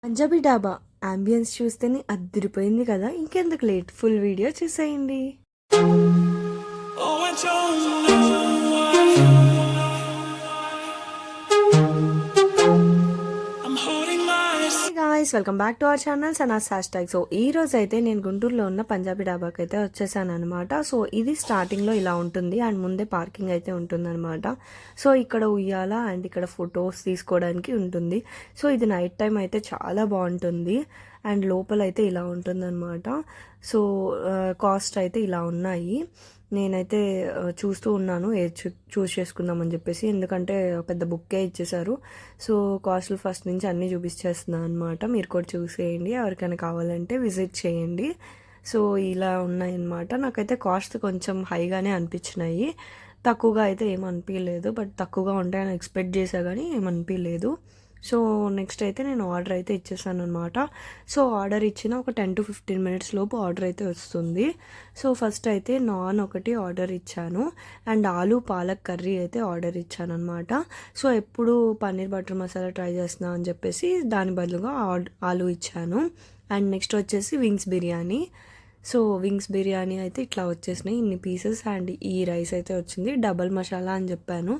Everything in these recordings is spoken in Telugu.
పంజాబీ డాబా అంబియన్స్ చూస్తేనే అద్దరిపోయింది కదా. ఇంకెందుకు లేట్, ఫుల్ వీడియో చూసేయండి. Guys, welcome back to our channel Sanas hash tag. So ఈ రోజు అయితే నేను గుంటూరులో ఉన్న పంజాబీ డాబాకి అయితే వచ్చేసాను అనమాట. సో ఇది స్టార్టింగ్లో ఇలా ఉంటుంది అండ్ ముందే పార్కింగ్ అయితే ఉంటుందన్నమాట. సో ఇక్కడ ఉయ్యాల అండ్ ఇక్కడ ఫొటోస్ తీసుకోవడానికి ఉంటుంది. సో ఇది నైట్ టైం అయితే చాలా బాగుంటుంది అండ్ లోపల అయితే ఇలా ఉంటుందన్నమాట. సో కాస్ట్ అయితే ఇలా ఉన్నాయి. నేనైతే చూస్తూ ఉన్నాను ఏది చూస్ చేసుకుందామని చెప్పేసి, ఎందుకంటే పెద్ద బుక్కే ఇచ్చేసారు. సో కాస్ట్లు ఫస్ట్ నుంచి అన్నీ చూపించేస్తున్నాను అనమాట. మీరు కూడా చూసేయండి, ఎవరికైనా కావాలంటే విజిట్ చేయండి. సో ఇలా ఉన్నాయన్నమాట. నాకైతే కాస్ట్ కొంచెం హైగానే అనిపించినాయి, తక్కువగా అయితే ఏమనిపించలేదు. బట్ తక్కువగా ఉంటాయని ఎక్స్పెక్ట్ చేసా కానీ ఏమనిపించలేదు. సో నెక్స్ట్ అయితే నేను ఆర్డర్ అయితే ఇచ్చేసాను అనమాట. సో ఆర్డర్ ఇచ్చిన ఒక 10 to 15 minutes లోపు ఆర్డర్ అయితే వస్తుంది. సో ఫస్ట్ అయితే నాన్ ఒకటి ఆర్డర్ ఇచ్చాను అండ్ ఆలు పాలక్ కర్రీ అయితే ఆర్డర్ ఇచ్చాను అనమాట. సో ఎప్పుడు పన్నీర్ బటర్ మసాలా ట్రై చేస్తున్నా అని చెప్పేసి దాని బదులుగా ఆలు ఇచ్చాను. అండ్ నెక్స్ట్ వచ్చేసి wings biryani. So wings biryani అయితే ఇట్లా వచ్చేసినాయి ఇన్ని పీసెస్ అండ్ ఈ రైస్ అయితే వచ్చింది. డబల్ మసాలా అని చెప్పాను,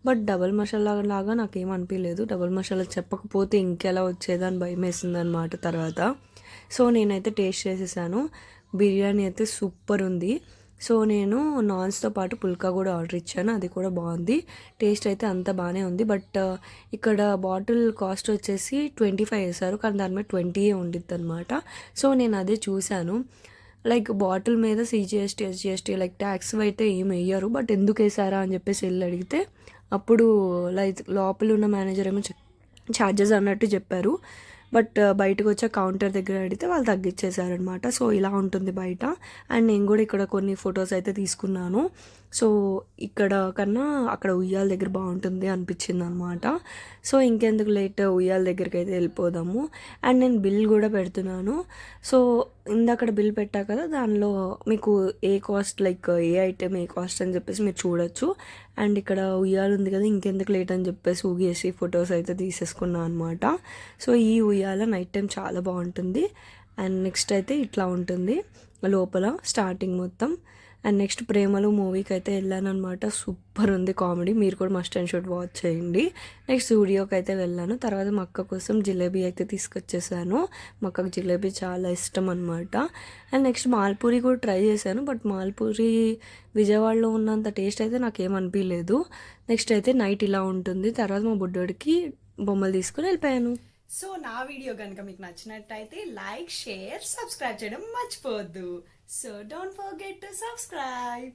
బట్ డబల్ మసాలా లాగా నాకేం అనిపించలేదు. డబల్ మసాలా చెప్పకపోతే ఇంకెలా వచ్చేదని భయం వేసింది అనమాట తర్వాత. సో నేనైతే టేస్ట్ చేసేసాను, బిర్యానీ అయితే సూపర్ ఉంది. సో నేను నాన్స్తో పాటు పుల్కా కూడా ఆర్డర్ ఇచ్చాను, అది కూడా బాగుంది. టేస్ట్ అయితే అంత బాగానే ఉంది. బట్ ఇక్కడ బాటిల్ కాస్ట్ వచ్చేసి 25 వేశారు, కానీ దాని మీద 20 ఉండిద్ది అనమాట. సో నేను అదే చూశాను, లైక్ బాటిల్ మీద సిజిఎస్టీ ఎస్జిఎస్టీ లైక్ ట్యాక్స్ అయితే ఏం వేయరు, బట్ ఎందుకు వేసారా అని చెప్పేసి వెళ్ళి అడిగితే అప్పుడు లైక్ లోపల ఉన్న మేనేజర్ ఏమో ఛార్జెస్ అన్నట్టు చెప్పారు. బట్ బయటకు వచ్చే కౌంటర్ దగ్గర అడిగితే వాళ్ళు తగ్గించేశారనమాట. సో ఇలా ఉంటుంది బయట. అండ్ నేను కూడా ఇక్కడ కొన్ని ఫొటోస్ అయితే తీసుకున్నాను. సో ఇక్కడ కన్నా అక్కడ ఉయ్యాల దగ్గర బాగుంటుంది అనిపించింది అనమాట. సో ఇంకెందుకు లేట్, ఉయ్యాల దగ్గరికి అయితే వెళ్ళిపోదాము. అండ్ నేను బిల్ కూడా పెడుతున్నాను. సో ఇందాక బిల్ పెట్టా కదా, దానిలో మీకు ఏ కాస్ట్ లైక్ ఏ ఐటెం ఏ కాస్ట్ అని చెప్పేసి మీరు చూడొచ్చు. అండ్ ఇక్కడ ఉయ్యాల ఉంది కదా, ఇంకెందుకు లేట్ అని చెప్పేసి ఊగేసి ఫొటోస్ అయితే తీసేసుకున్నాను అనమాట. సో ఈ ఉయ్యాల నైట్ టైం చాలా బాగుంటుంది. అండ్ నెక్స్ట్ అయితే ఇట్లా ఉంటుంది లోపల స్టార్టింగ్ మొత్తం. అండ్ నెక్స్ట్ ప్రేమలు మూవీకి అయితే వెళ్ళాను అనమాట. సూపర్ ఉంది కామెడీ, మీరు కూడా మస్ట్ అండ్ షుడ్ వాచ్ చేయండి. నెక్స్ట్ స్టూడియోకి అయితే వెళ్ళాను. తర్వాత మా అక్క కోసం జిలేబీ అయితే తీసుకొచ్చేసాను. మా అక్కకు జిలేబీ చాలా ఇష్టం అనమాట. అండ్ నెక్స్ట్ మాల్పూరి కూడా ట్రై చేశాను, బట్ మాల్పూరి విజయవాడలో ఉన్నంత టేస్ట్ అయితే నాకేమనిపించలేదు. నెక్స్ట్ అయితే నైట్ ఇలా ఉంటుంది. తర్వాత మా బుడ్డోడికి బొమ్మలు తీసుకుని వెళ్ళిపోయాను. సో నా వీడియో కనుక మీకు నచ్చినట్టయితే లైక్, షేర్, సబ్స్క్రైబ్ చేయడం మర్చిపోవద్దు. So don't forget to subscribe.